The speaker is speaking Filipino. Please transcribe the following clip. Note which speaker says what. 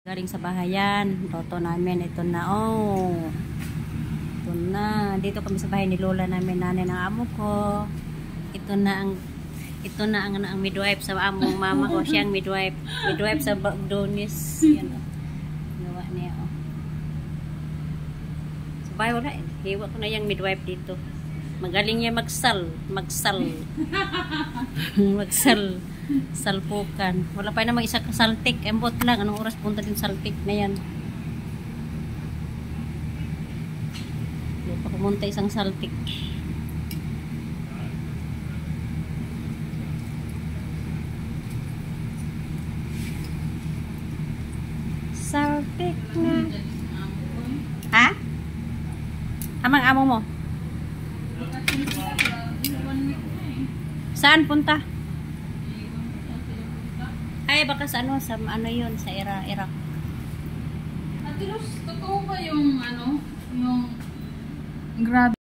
Speaker 1: Galing sa bahayan, loto namin, ito na, oh. Ito na, dito kami sa bahay ni Lola namin, nanay ng amo ko. Ito na ang midwife sa among mama ko, siyang midwife sa Bagdonis. Yan, oh. Gawa niya, oh. Sa bahay, wala, hiwa ko na yung midwife dito. Magaling niya magsal. Salpukan. Wala pa namang isa saltik. Embot lang. Anong oras punta din saltik na yan? Hindi pa pumunta isang saltik. Saltik na. Ha? Amang amo mo? Saan punta? Ay, baka sa ano yun, sa Iraq.
Speaker 2: Ate Rose, totoo ba yung yung grabe?